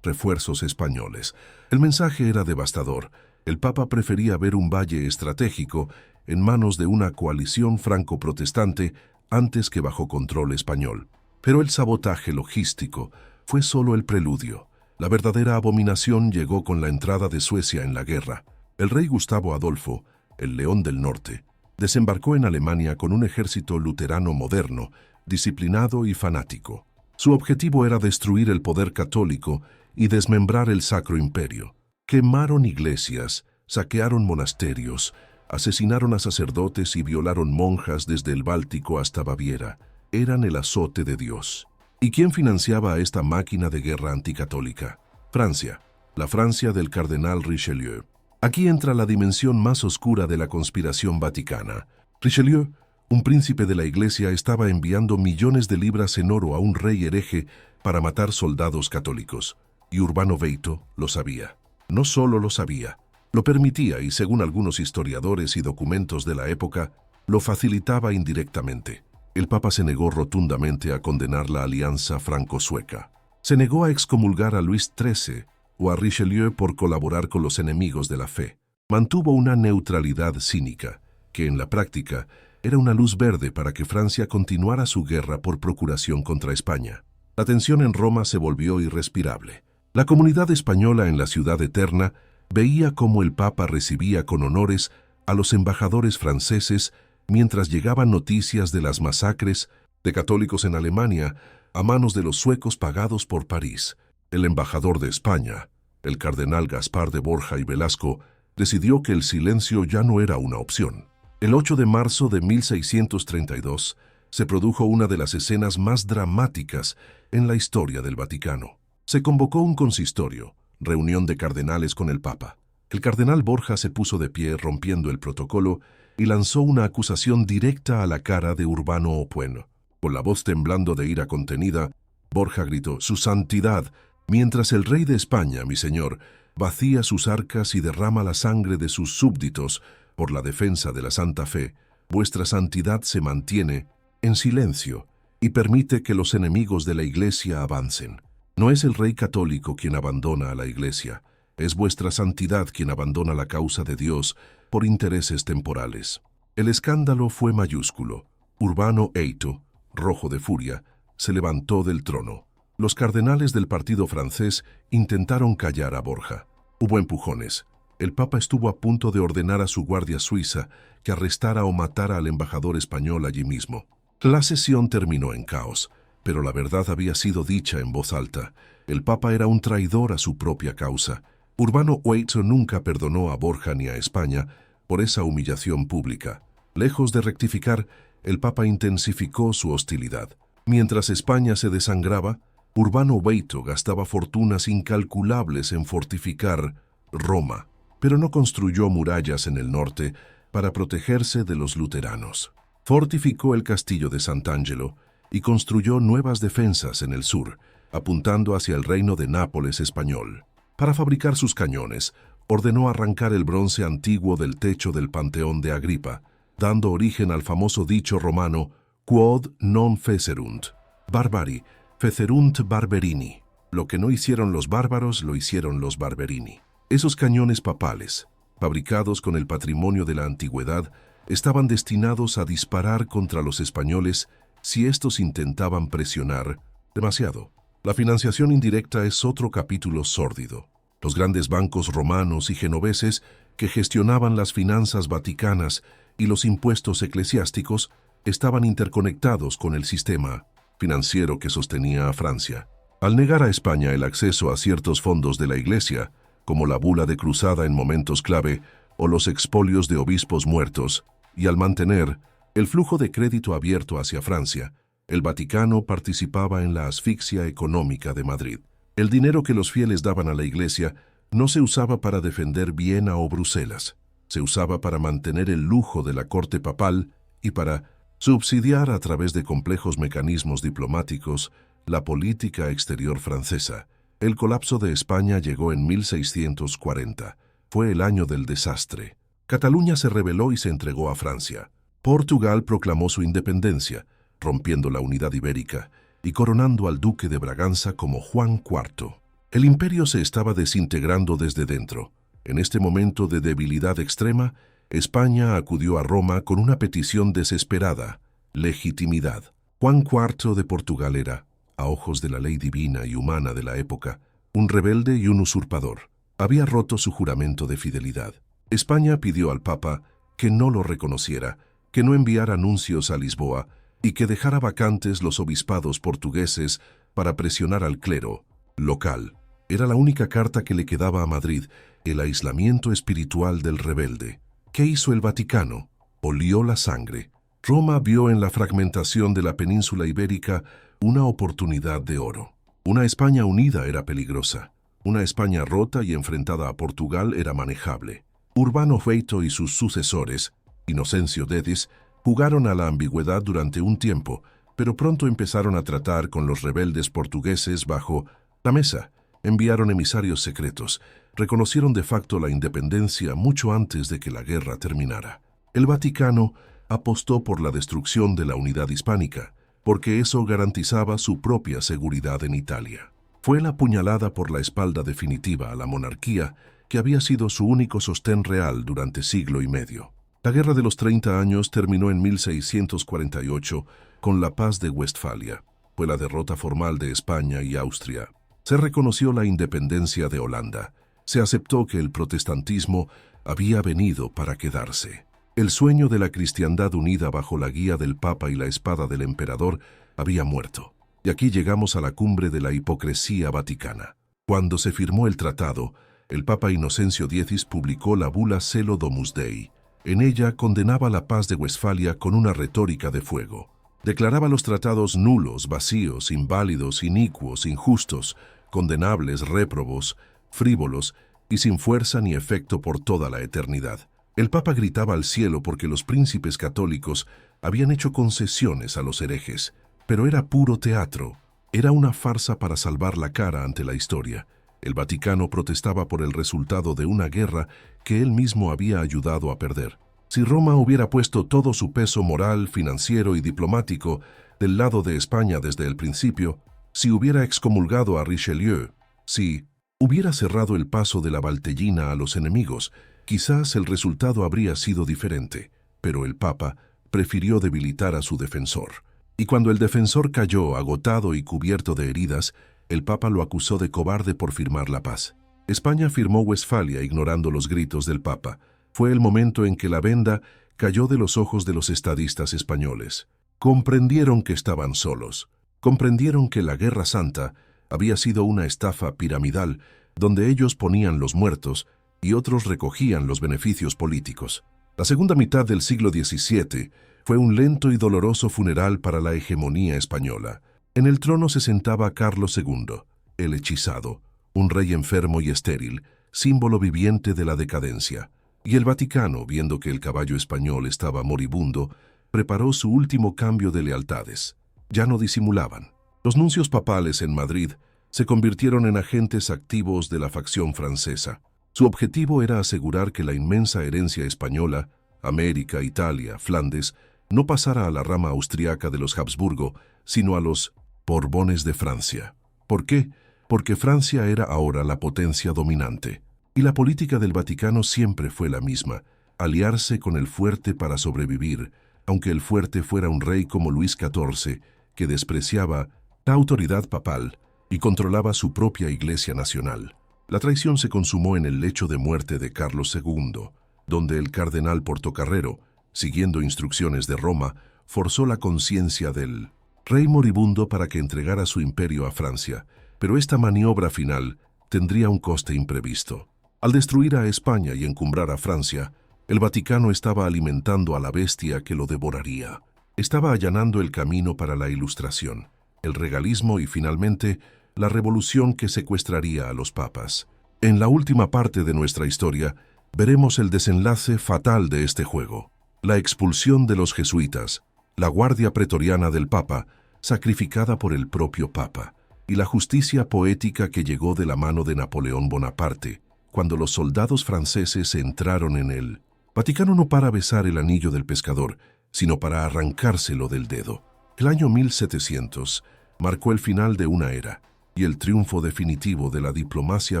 refuerzos españoles. El mensaje era devastador. El Papa prefería ver un valle estratégico en manos de una coalición franco-protestante antes que bajo control español. Pero el sabotaje logístico fue solo el preludio. La verdadera abominación llegó con la entrada de Suecia en la guerra. El rey Gustavo Adolfo, el León del Norte, desembarcó en Alemania con un ejército luterano moderno, disciplinado y fanático. Su objetivo era destruir el poder católico y desmembrar el Sacro Imperio. Quemaron iglesias, saquearon monasterios, asesinaron a sacerdotes y violaron monjas desde el Báltico hasta Baviera. Eran el azote de Dios. ¿Y quién financiaba a esta máquina de guerra anticatólica? Francia, la Francia del cardenal Richelieu. Aquí entra la dimensión más oscura de la conspiración vaticana. Richelieu, un príncipe de la Iglesia, estaba enviando millones de libras en oro a un rey hereje para matar soldados católicos. Y Urbano VIII lo sabía. No solo lo sabía, lo permitía y, según algunos historiadores y documentos de la época, lo facilitaba indirectamente. El Papa se negó rotundamente a condenar la alianza franco-sueca. Se negó a excomulgar a Luis XIII o a Richelieu por colaborar con los enemigos de la fe. Mantuvo una neutralidad cínica, que en la práctica era una luz verde para que Francia continuara su guerra por procuración contra España. La tensión en Roma se volvió irrespirable. La comunidad española en la Ciudad Eterna veía cómo el Papa recibía con honores a los embajadores franceses mientras llegaban noticias de las masacres de católicos en Alemania a manos de los suecos pagados por París. El embajador de España, el cardenal Gaspar de Borja y Velasco, decidió que el silencio ya no era una opción. El 8 de marzo de 1632 se produjo una de las escenas más dramáticas en la historia del Vaticano. Se convocó un consistorio, reunión de cardenales con el Papa. El cardenal Borja se puso de pie rompiendo el protocolo y lanzó una acusación directa a la cara de Urbano Opueno. Con la voz temblando de ira contenida, Borja gritó: «Su santidad, mientras el rey de España, mi señor, vacía sus arcas y derrama la sangre de sus súbditos por la defensa de la Santa Fe, vuestra santidad se mantiene en silencio y permite que los enemigos de la Iglesia avancen. No es el rey católico quien abandona a la Iglesia, es vuestra santidad quien abandona la causa de Dios por intereses temporales». El escándalo fue mayúsculo. Urbano VIII, rojo de furia, se levantó del trono. Los cardenales del partido francés intentaron callar a Borja. Hubo empujones. El Papa estuvo a punto de ordenar a su guardia suiza que arrestara o matara al embajador español allí mismo. La sesión terminó en caos, pero la verdad había sido dicha en voz alta. El Papa era un traidor a su propia causa. Urbano VIII nunca perdonó a Borja ni a España por esa humillación pública. Lejos de rectificar, el Papa intensificó su hostilidad. Mientras España se desangraba, Urbano VIII gastaba fortunas incalculables en fortificar Roma, pero no construyó murallas en el norte para protegerse de los luteranos. Fortificó el castillo de Sant'Angelo y construyó nuevas defensas en el sur, apuntando hacia el reino de Nápoles español. Para fabricar sus cañones, ordenó arrancar el bronce antiguo del techo del Panteón de Agripa, dando origen al famoso dicho romano «Quod non fecerunt barbari, fecerunt barberini». Lo que no hicieron los bárbaros, lo hicieron los barberini. Esos cañones papales, fabricados con el patrimonio de la antigüedad, estaban destinados a disparar contra los españoles si estos intentaban presionar demasiado. La financiación indirecta es otro capítulo sórdido. Los grandes bancos romanos y genoveses que gestionaban las finanzas vaticanas y los impuestos eclesiásticos estaban interconectados con el sistema financiero que sostenía a Francia. Al negar a España el acceso a ciertos fondos de la Iglesia, como la bula de cruzada en momentos clave o los expolios de obispos muertos, y al mantener el flujo de crédito abierto hacia Francia, el Vaticano participaba en la asfixia económica de Madrid. El dinero que los fieles daban a la Iglesia no se usaba para defender Viena o Bruselas, se usaba para mantener el lujo de la corte papal y para subsidiar a través de complejos mecanismos diplomáticos la política exterior francesa. El colapso de España llegó en 1640. Fue el año del desastre. Cataluña se rebeló y se entregó a Francia. Portugal proclamó su independencia, rompiendo la unidad ibérica y coronando al duque de Braganza como Juan IV. El imperio se estaba desintegrando desde dentro. En este momento de debilidad extrema, España acudió a Roma con una petición desesperada: legitimidad. Juan IV de Portugal era, a ojos de la ley divina y humana de la época, un rebelde y un usurpador. Había roto su juramento de fidelidad. España pidió al Papa que no lo reconociera, que no enviara nuncios a Lisboa y que dejara vacantes los obispados portugueses para presionar al clero local. Era la única carta que le quedaba a Madrid, el aislamiento espiritual del rebelde. ¿Qué hizo el Vaticano? Olió la sangre. Roma vio en la fragmentación de la península ibérica una oportunidad de oro. Una España unida era peligrosa. Una España rota y enfrentada a Portugal era manejable. Urbano Feito y sus sucesores, Inocencio X, jugaron a la ambigüedad durante un tiempo, pero pronto empezaron a tratar con los rebeldes portugueses bajo la mesa. Enviaron emisarios secretos. Reconocieron de facto la independencia mucho antes de que la guerra terminara. El Vaticano apostó por la destrucción de la unidad hispánica, porque eso garantizaba su propia seguridad en Italia. Fue la puñalada por la espalda definitiva a la monarquía, que había sido su único sostén real durante siglo y medio. La Guerra de los 30 años terminó en 1648 con la Paz de Westfalia. Fue la derrota formal de España y Austria. Se reconoció la independencia de Holanda. Se aceptó que el protestantismo había venido para quedarse. El sueño de la cristiandad unida bajo la guía del Papa y la espada del emperador había muerto. Y aquí llegamos a la cumbre de la hipocresía vaticana. Cuando se firmó el tratado, el Papa Inocencio X publicó la bula Celo Domus Dei. En ella condenaba la Paz de Westfalia con una retórica de fuego. Declaraba los tratados nulos, vacíos, inválidos, inicuos, injustos, condenables, réprobos, frívolos y sin fuerza ni efecto por toda la eternidad. El Papa gritaba al cielo porque los príncipes católicos habían hecho concesiones a los herejes, pero era puro teatro. Era una farsa para salvar la cara ante la historia. El Vaticano protestaba por el resultado de una guerra que él mismo había ayudado a perder. Si Roma hubiera puesto todo su peso moral, financiero y diplomático del lado de España desde el principio, si hubiera excomulgado a Richelieu, si hubiera cerrado el paso de la Valtellina a los enemigos, quizás el resultado habría sido diferente, pero el Papa prefirió debilitar a su defensor. Y cuando el defensor cayó agotado y cubierto de heridas, el Papa lo acusó de cobarde por firmar la paz. España firmó Westfalia ignorando los gritos del Papa. Fue el momento en que la venda cayó de los ojos de los estadistas españoles. Comprendieron que estaban solos. Comprendieron que la Guerra Santa había sido una estafa piramidal donde ellos ponían los muertos y otros recogían los beneficios políticos. La segunda mitad del siglo XVII fue un lento y doloroso funeral para la hegemonía española. En el trono se sentaba Carlos II, el hechizado, un rey enfermo y estéril, símbolo viviente de la decadencia. Y el Vaticano, viendo que el caballo español estaba moribundo, preparó su último cambio de lealtades. Ya no disimulaban. Los nuncios papales en Madrid se convirtieron en agentes activos de la facción francesa. Su objetivo era asegurar que la inmensa herencia española, América, Italia, Flandes, no pasara a la rama austriaca de los Habsburgo, sino a los Borbones de Francia. ¿Por qué? Porque Francia era ahora la potencia dominante. Y la política del Vaticano siempre fue la misma, aliarse con el fuerte para sobrevivir, aunque el fuerte fuera un rey como Luis XIV, que despreciaba la autoridad papal y controlaba su propia Iglesia nacional. La traición se consumó en el lecho de muerte de Carlos II, donde el cardenal Portocarrero, siguiendo instrucciones de Roma, forzó la conciencia del rey moribundo para que entregara su imperio a Francia, pero esta maniobra final tendría un coste imprevisto. Al destruir a España y encumbrar a Francia, el Vaticano estaba alimentando a la bestia que lo devoraría. Estaba allanando el camino para la Ilustración, el regalismo y, finalmente, la revolución que secuestraría a los papas. En la última parte de nuestra historia, veremos el desenlace fatal de este juego. La expulsión de los jesuitas, la guardia pretoriana del Papa, sacrificada por el propio Papa, y la justicia poética que llegó de la mano de Napoleón Bonaparte, cuando los soldados franceses entraron en él. Vaticano no para besar el anillo del pescador, sino para arrancárselo del dedo. El año 1700 marcó el final de una era y el triunfo definitivo de la diplomacia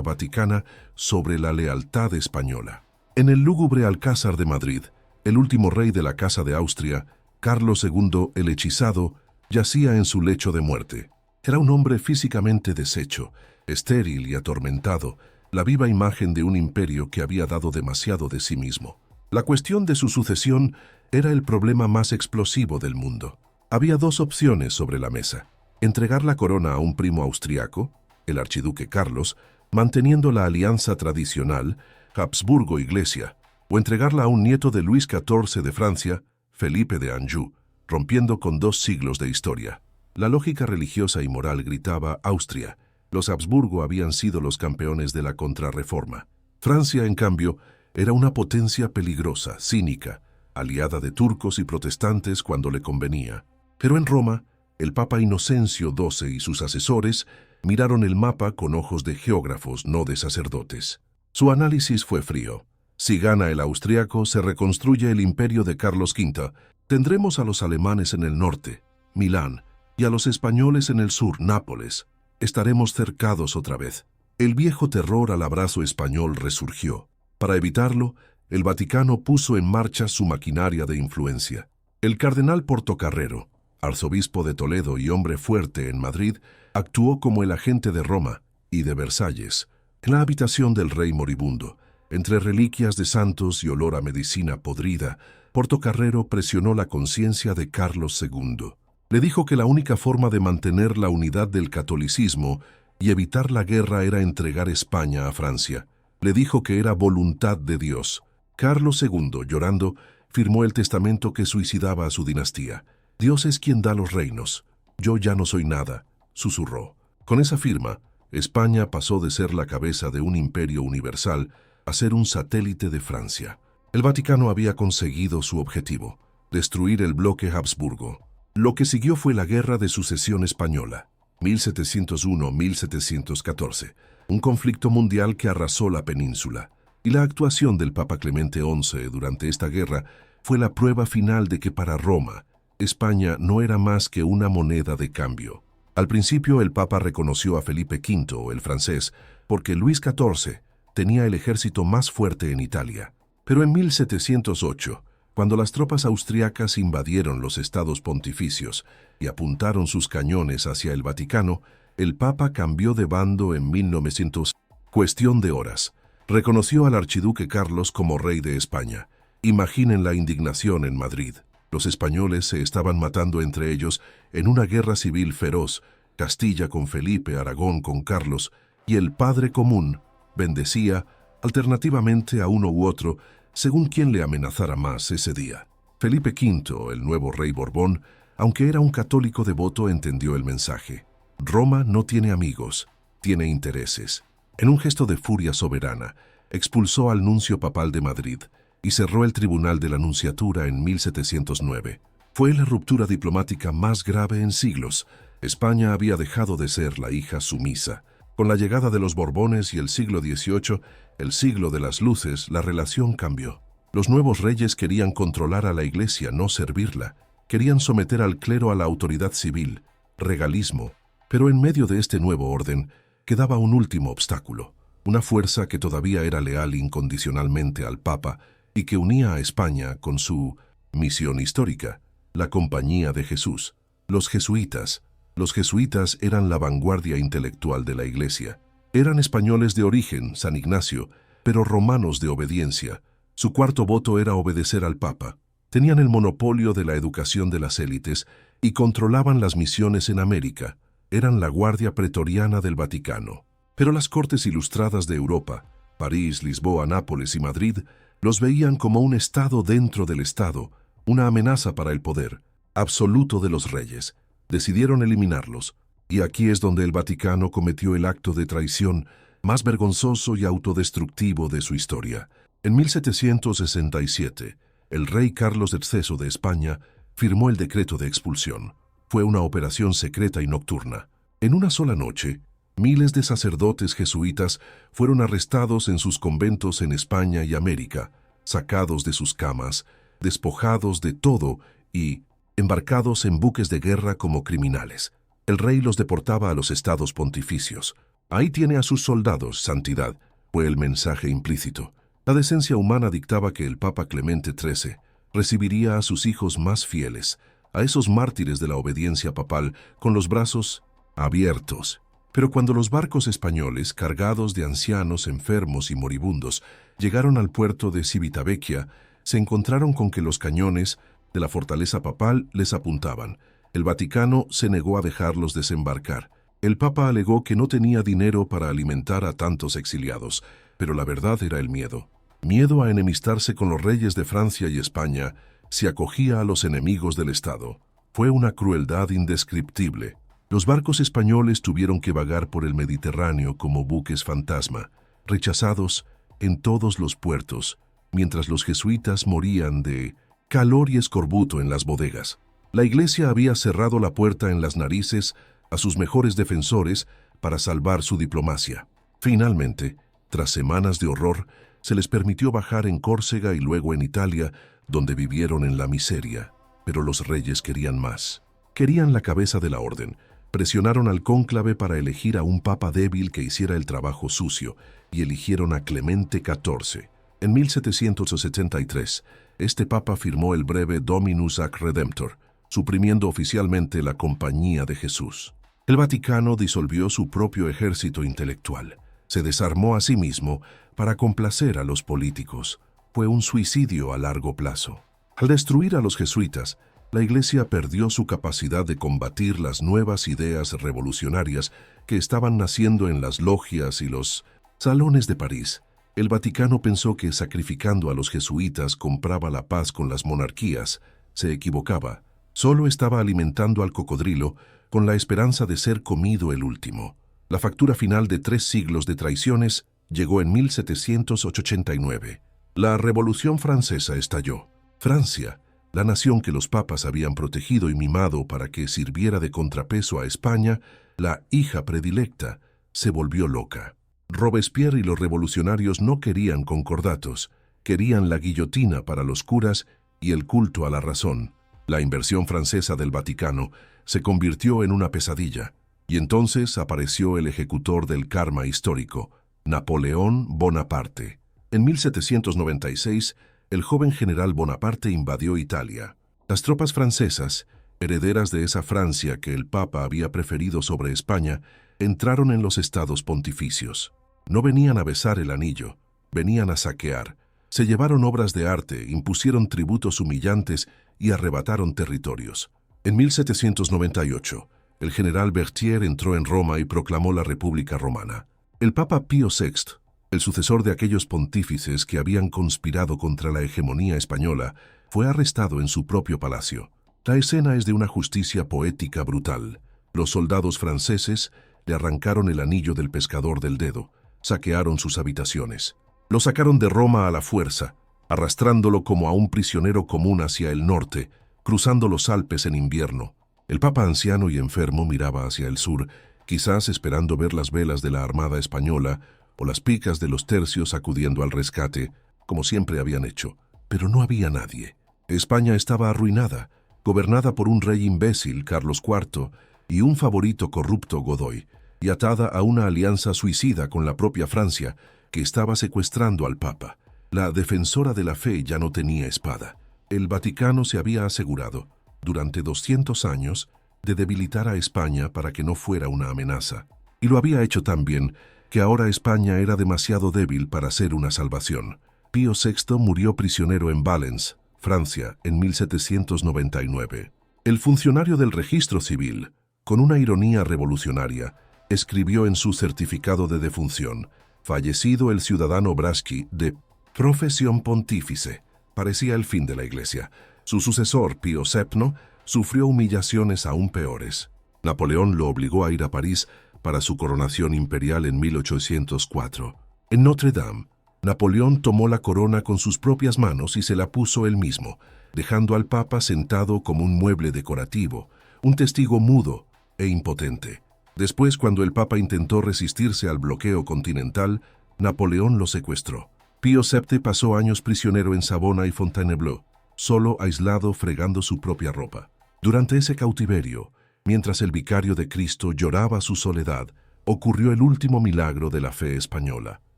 vaticana sobre la lealtad española. En el lúgubre Alcázar de Madrid, el último rey de la Casa de Austria, Carlos II el Hechizado, yacía en su lecho de muerte. Era un hombre físicamente deshecho, estéril y atormentado, la viva imagen de un imperio que había dado demasiado de sí mismo. La cuestión de su sucesión era el problema más explosivo del mundo. Había dos opciones sobre la mesa: entregar la corona a un primo austriaco, el archiduque Carlos, manteniendo la alianza tradicional Habsburgo-Iglesia, o entregarla a un nieto de Luis XIV de Francia, Felipe de Anjou, rompiendo con 2 siglos de historia. La lógica religiosa y moral gritaba Austria. Los Habsburgo habían sido los campeones de la contrarreforma. Francia, en cambio, era una potencia peligrosa, cínica, aliada de turcos y protestantes cuando le convenía. Pero en Roma, el Papa Inocencio XII y sus asesores miraron el mapa con ojos de geógrafos, no de sacerdotes. Su análisis fue frío. Si gana el austriaco, se reconstruye el imperio de Carlos V. Tendremos a los alemanes en el norte, Milán, y a los españoles en el sur, Nápoles. Estaremos cercados otra vez. El viejo terror al abrazo español resurgió. Para evitarlo, el Vaticano puso en marcha su maquinaria de influencia. El cardenal Portocarrero, arzobispo de Toledo y hombre fuerte en Madrid, actuó como el agente de Roma y de Versalles. En la habitación del rey moribundo, entre reliquias de santos y olor a medicina podrida, Portocarrero presionó la conciencia de Carlos II. Le dijo que la única forma de mantener la unidad del catolicismo y evitar la guerra era entregar España a Francia. Le dijo que era voluntad de Dios. Carlos II, llorando, firmó el testamento que suicidaba a su dinastía. Dios es quien da los reinos. Yo ya no soy nada, susurró. Con esa firma, España pasó de ser la cabeza de un imperio universal a ser un satélite de Francia. El Vaticano había conseguido su objetivo: destruir el bloque Habsburgo. Lo que siguió fue la Guerra de Sucesión Española, 1701-1714, un conflicto mundial que arrasó la península. Y la actuación del Papa Clemente XI durante esta guerra fue la prueba final de que para Roma, España no era más que una moneda de cambio. Al principio el Papa reconoció a Felipe V, el francés, porque Luis XIV tenía el ejército más fuerte en Italia. Pero en 1708, cuando las tropas austriacas invadieron los estados pontificios y apuntaron sus cañones hacia el Vaticano, el Papa cambió de bando en 1900. Cuestión de horas. Reconoció al archiduque Carlos como rey de España. Imaginen la indignación en Madrid. Los españoles se estaban matando entre ellos en una guerra civil feroz, Castilla con Felipe, Aragón con Carlos, y el Padre Común bendecía alternativamente a uno u otro según quien le amenazara más ese día. Felipe V, el nuevo rey Borbón, aunque era un católico devoto, entendió el mensaje. Roma no tiene amigos, tiene intereses. En un gesto de furia soberana, expulsó al nuncio papal de Madrid y cerró el Tribunal de la Nunciatura en 1709. Fue la ruptura diplomática más grave en siglos. España había dejado de ser la hija sumisa. Con la llegada de los Borbones y el siglo XVIII, el siglo de las luces, la relación cambió. Los nuevos reyes querían controlar a la Iglesia, no servirla. Querían someter al clero a la autoridad civil, regalismo. Pero en medio de este nuevo orden, quedaba un último obstáculo, una fuerza que todavía era leal incondicionalmente al Papa y que unía a España con su misión histórica, la Compañía de Jesús, los jesuitas. Los jesuitas eran la vanguardia intelectual de la Iglesia. Eran españoles de origen, San Ignacio, pero romanos de obediencia. Su cuarto voto era obedecer al Papa. Tenían el monopolio de la educación de las élites y controlaban las misiones en América. Eran la guardia pretoriana del Vaticano. Pero las cortes ilustradas de Europa, París, Lisboa, Nápoles y Madrid, los veían como un Estado dentro del Estado, una amenaza para el poder absoluto de los reyes. Decidieron eliminarlos, y aquí es donde el Vaticano cometió el acto de traición más vergonzoso y autodestructivo de su historia. En 1767, el rey Carlos III de España firmó el decreto de expulsión. Fue una operación secreta y nocturna. En una sola noche, miles de sacerdotes jesuitas fueron arrestados en sus conventos en España y América, sacados de sus camas, despojados de todo y embarcados en buques de guerra como criminales. El rey los deportaba a los estados pontificios. Ahí tiene a sus soldados, santidad, fue el mensaje implícito. La decencia humana dictaba que el Papa Clemente XIII recibiría a sus hijos más fieles, a esos mártires de la obediencia papal con los brazos abiertos. Pero cuando los barcos españoles, cargados de ancianos, enfermos y moribundos, llegaron al puerto de Civitavecchia, se encontraron con que los cañones de la fortaleza papal les apuntaban. El Vaticano se negó a dejarlos desembarcar. El Papa alegó que no tenía dinero para alimentar a tantos exiliados, pero la verdad era el miedo. Miedo a enemistarse con los reyes de Francia y España si acogía a los enemigos del Estado. Fue una crueldad indescriptible. Los barcos españoles tuvieron que vagar por el Mediterráneo como buques fantasma, rechazados en todos los puertos, mientras los jesuitas morían de calor y escorbuto en las bodegas. La Iglesia había cerrado la puerta en las narices a sus mejores defensores para salvar su diplomacia. Finalmente, tras semanas de horror, se les permitió bajar en Córcega y luego en Italia, donde vivieron en la miseria. Pero los reyes querían más. Querían la cabeza de la orden. Presionaron al cónclave para elegir a un papa débil que hiciera el trabajo sucio, y eligieron a Clemente XIV. En 1773, este papa firmó el breve Dominus ac Redemptor, suprimiendo oficialmente la Compañía de Jesús. El Vaticano disolvió su propio ejército intelectual. Se desarmó a sí mismo para complacer a los políticos. Fue un suicidio a largo plazo. Al destruir a los jesuitas, la Iglesia perdió su capacidad de combatir las nuevas ideas revolucionarias que estaban naciendo en las logias y los salones de París. El Vaticano pensó que sacrificando a los jesuitas compraba la paz con las monarquías. Se equivocaba. Solo estaba alimentando al cocodrilo con la esperanza de ser comido el último. La factura final de 3 siglos de traiciones llegó en 1789. La Revolución Francesa estalló. Francia, la nación que los papas habían protegido y mimado para que sirviera de contrapeso a España, la hija predilecta, se volvió loca. Robespierre y los revolucionarios no querían concordatos, querían la guillotina para los curas y el culto a la razón. La inversión francesa del Vaticano se convirtió en una pesadilla, y entonces apareció el ejecutor del karma histórico, Napoleón Bonaparte. En 1796, el joven general Bonaparte invadió Italia. Las tropas francesas, herederas de esa Francia que el Papa había preferido sobre España, entraron en los estados pontificios. No venían a besar el anillo, venían a saquear. Se llevaron obras de arte, impusieron tributos humillantes y arrebataron territorios. En 1798, el general Berthier entró en Roma y proclamó la República Romana. El Papa Pío VI, el sucesor de aquellos pontífices que habían conspirado contra la hegemonía española, fue arrestado en su propio palacio. La escena es de una justicia poética brutal. Los soldados franceses le arrancaron el anillo del pescador del dedo, saquearon sus habitaciones. Lo sacaron de Roma a la fuerza, arrastrándolo como a un prisionero común hacia el norte, cruzando los Alpes en invierno. El Papa anciano y enfermo miraba hacia el sur, quizás esperando ver las velas de la Armada Española o las picas de los tercios acudiendo al rescate, como siempre habían hecho. Pero no había nadie. España estaba arruinada, gobernada por un rey imbécil, Carlos IV, y un favorito corrupto, Godoy, y atada a una alianza suicida con la propia Francia, que estaba secuestrando al Papa. La defensora de la fe ya no tenía espada. El Vaticano se había asegurado, durante 200 años, de debilitar a España para que no fuera una amenaza. Y lo había hecho tan bien que ahora España era demasiado débil para ser una salvación. Pío VI murió prisionero en Valence, Francia, en 1799. El funcionario del registro civil, con una ironía revolucionaria, escribió en su certificado de defunción: fallecido el ciudadano Braschi, de profesión pontífice. Parecía el fin de la Iglesia. Su sucesor, Pío VII, sufrió humillaciones aún peores. Napoleón lo obligó a ir a París para su coronación imperial en 1804. En Notre Dame, Napoleón tomó la corona con sus propias manos y se la puso él mismo, dejando al Papa sentado como un mueble decorativo, un testigo mudo e impotente. Después, cuando el Papa intentó resistirse al bloqueo continental, Napoleón lo secuestró. Pío VII pasó años prisionero en Savona y Fontainebleau, solo, aislado, fregando su propia ropa. Durante ese cautiverio, mientras el vicario de Cristo lloraba su soledad, ocurrió el último milagro de la fe española.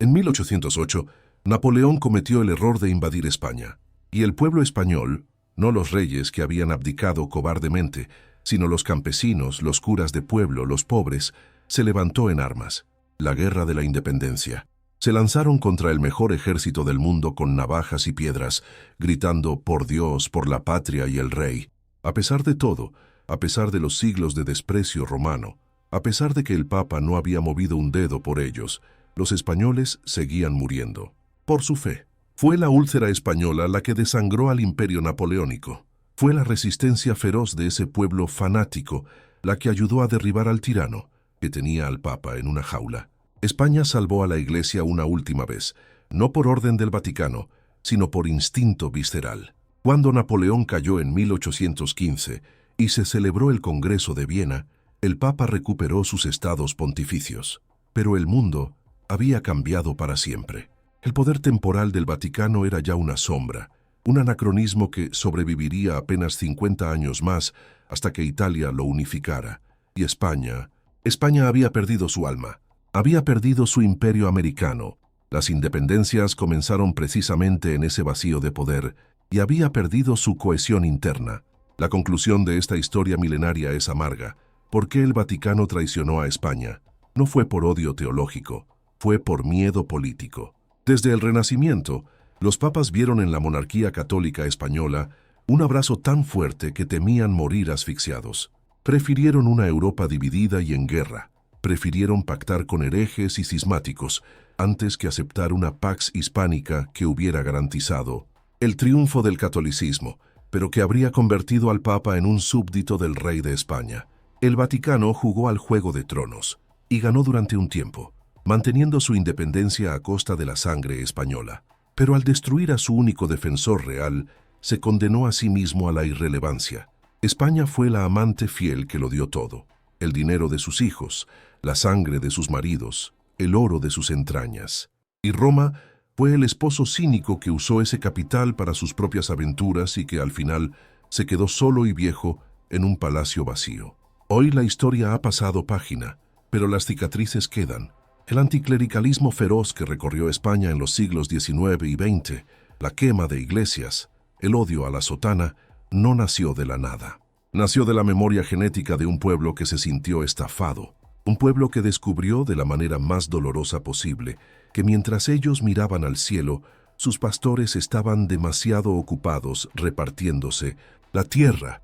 En 1808, Napoleón cometió el error de invadir España, y el pueblo español, No los reyes que habían abdicado cobardemente, sino los campesinos, los curas de pueblo, los pobres, se levantó en armas. La guerra de la independencia. Se lanzaron contra el mejor ejército del mundo con navajas y piedras, gritando por Dios, por la patria y el rey. A pesar de todo, a pesar de los siglos de desprecio romano, a pesar de que el Papa no había movido un dedo por ellos, los españoles seguían muriendo. Por su fe. Fue la úlcera española la que desangró al imperio napoleónico. Fue la resistencia feroz de ese pueblo fanático la que ayudó a derribar al tirano, que tenía al Papa en una jaula. España salvó a la Iglesia una última vez, no por orden del Vaticano, sino por instinto visceral. Cuando Napoleón cayó en 1815 y se celebró el Congreso de Viena, el Papa recuperó sus estados pontificios. Pero el mundo había cambiado para siempre. El poder temporal del Vaticano era ya una sombra, un anacronismo que sobreviviría apenas 50 años más hasta que Italia lo unificara. Y España había perdido su alma. Había perdido su imperio americano. Las independencias comenzaron precisamente en ese vacío de poder y había perdido su cohesión interna. La conclusión de esta historia milenaria es amarga. ¿Por qué el Vaticano traicionó a España? No fue por odio teológico, fue por miedo político. Desde el Renacimiento, los papas vieron en la monarquía católica española un abrazo tan fuerte que temían morir asfixiados. Prefirieron una Europa dividida y en guerra. Prefirieron pactar con herejes y cismáticos antes que aceptar una pax hispánica que hubiera garantizado el triunfo del catolicismo, pero que habría convertido al Papa en un súbdito del rey de España. El Vaticano jugó al juego de tronos y ganó durante un tiempo, manteniendo su independencia a costa de la sangre española. Pero al destruir a su único defensor real, se condenó a sí mismo a la irrelevancia. España fue la amante fiel que lo dio todo: el dinero de sus hijos, la sangre de sus maridos, el oro de sus entrañas. Y Roma fue el esposo cínico que usó ese capital para sus propias aventuras y que al final se quedó solo y viejo en un palacio vacío. Hoy la historia ha pasado página, pero las cicatrices quedan. El anticlericalismo feroz que recorrió España en los siglos XIX y XX, la quema de iglesias, el odio a la sotana, no nació de la nada. Nació de la memoria genética de un pueblo que se sintió estafado, un pueblo que descubrió de la manera más dolorosa posible que mientras ellos miraban al cielo, sus pastores estaban demasiado ocupados repartiéndose la tierra